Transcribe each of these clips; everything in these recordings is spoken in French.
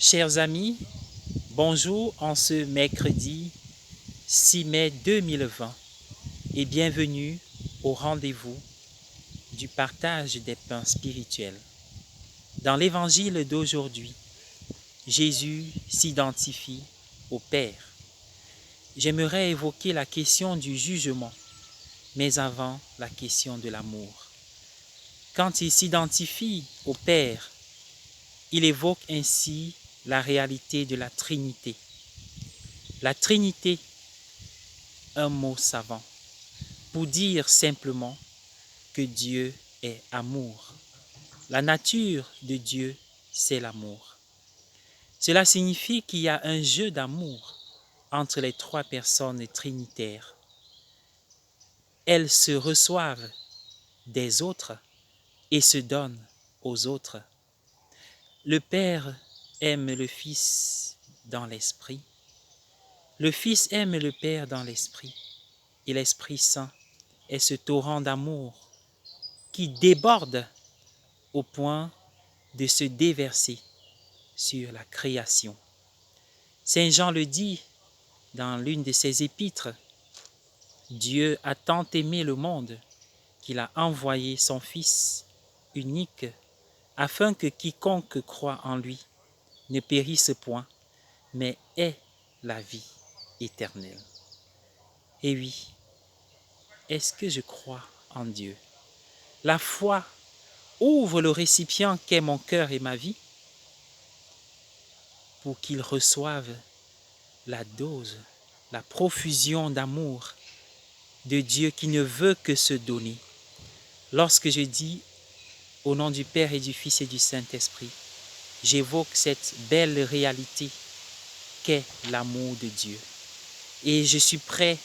Chers amis, bonjour en ce mercredi 6 mai 2020 et bienvenue au rendez-vous du partage des pains spirituels. Dans l'évangile d'aujourd'hui, Jésus s'identifie au Père. J'aimerais évoquer la question du jugement, mais avant la question de l'amour. Quand il s'identifie au Père, il évoque ainsi la réalité de la Trinité. La Trinité, un mot savant, pour dire simplement que Dieu est amour. La nature de Dieu, c'est l'amour. Cela signifie qu'il y a un jeu d'amour entre les trois personnes trinitaires. Elles se reçoivent des autres et se donnent aux autres. Le Père aime le Fils dans l'Esprit. Le Fils aime le Père dans l'Esprit. Et l'Esprit Saint est ce torrent d'amour qui déborde au point de se déverser sur la création. Saint Jean le dit dans l'une de ses épîtres, « Dieu a tant aimé le monde qu'il a envoyé son Fils unique afin que quiconque croit en lui ne périsse point, mais ait la vie éternelle. » Et oui, est-ce que je crois en Dieu? La foi ouvre le récipient qu'est mon cœur et ma vie pour qu'ils reçoivent la dose, la profusion d'amour de Dieu qui ne veut que se donner. Lorsque je dis au nom du Père et du Fils et du Saint-Esprit, j'évoque cette belle réalité qu'est l'amour de Dieu. Et je suis prêt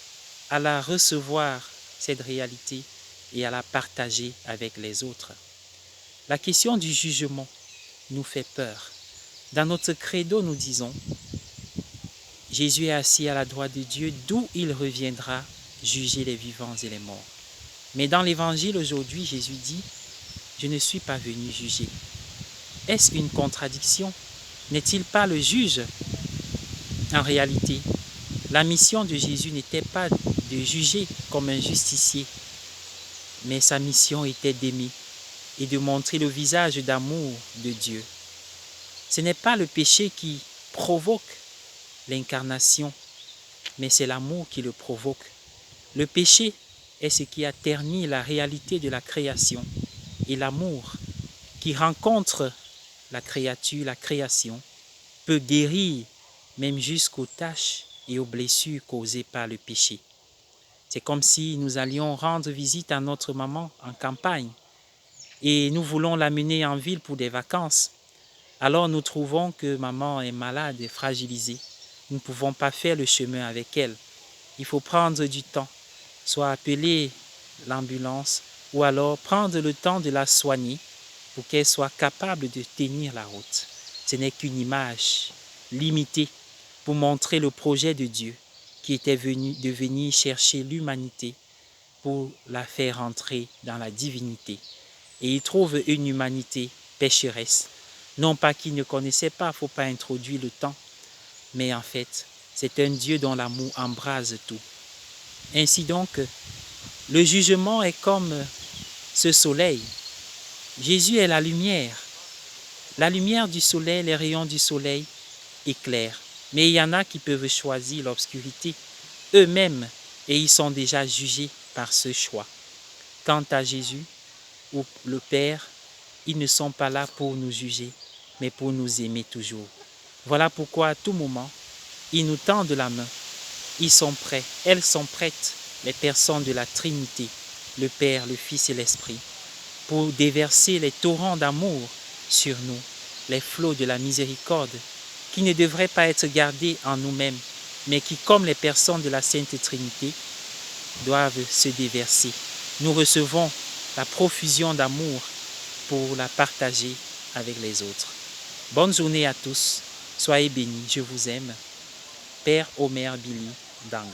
à la recevoir, cette réalité, et à la partager avec les autres. La question du jugement nous fait peur. Dans notre credo, nous disons « Jésus est assis à la droite de Dieu, d'où il reviendra juger les vivants et les morts. » Mais dans l'évangile aujourd'hui, Jésus dit « Je ne suis pas venu juger. » Est-ce une contradiction? N'est-il pas le juge? En réalité, la mission de Jésus n'était pas de juger comme un justicier, mais sa mission était d'aimer et de montrer le visage d'amour de Dieu. Ce n'est pas le péché qui provoque l'incarnation, mais c'est l'amour qui le provoque. Le péché est ce qui a terni la réalité de la création, et l'amour qui rencontre la créature, la création, peut guérir même jusqu'aux taches et aux blessures causées par le péché. C'est comme si nous allions rendre visite à notre maman en campagne et nous voulons l'amener en ville pour des vacances. Alors nous trouvons que maman est malade et fragilisée. Nous ne pouvons pas faire le chemin avec elle. Il faut prendre du temps, soit appeler l'ambulance ou alors prendre le temps de la soigner pour qu'elle soit capable de tenir la route. Ce n'est qu'une image limitée pour montrer le projet de Dieu qui était venu de venir chercher l'humanité pour la faire entrer dans la divinité. Et il trouve une humanité pécheresse. Non pas qu'il ne connaissait pas, il ne faut pas introduire le temps, mais en fait, c'est un Dieu dont l'amour embrase tout. Ainsi donc, le jugement est comme ce soleil. Jésus est la lumière. La lumière du soleil, les rayons du soleil éclairent. Mais il y en a qui peuvent choisir l'obscurité eux-mêmes et ils sont déjà jugés par ce choix. Quant à Jésus ou le Père, ils ne sont pas là pour nous juger, mais pour nous aimer toujours. Voilà pourquoi à tout moment, ils nous tendent la main. Ils sont prêts, elles sont prêtes, les personnes de la Trinité, le Père, le Fils et l'Esprit, pour déverser les torrents d'amour sur nous, les flots de la miséricorde, qui ne devraient pas être gardés en nous-mêmes, mais qui, comme les personnes de la Sainte Trinité, doivent se déverser. Nous recevons la profusion d'amour pour la partager avec les autres. Bonne journée à tous, soyez bénis, je vous aime. Père Omer Billy Dangan.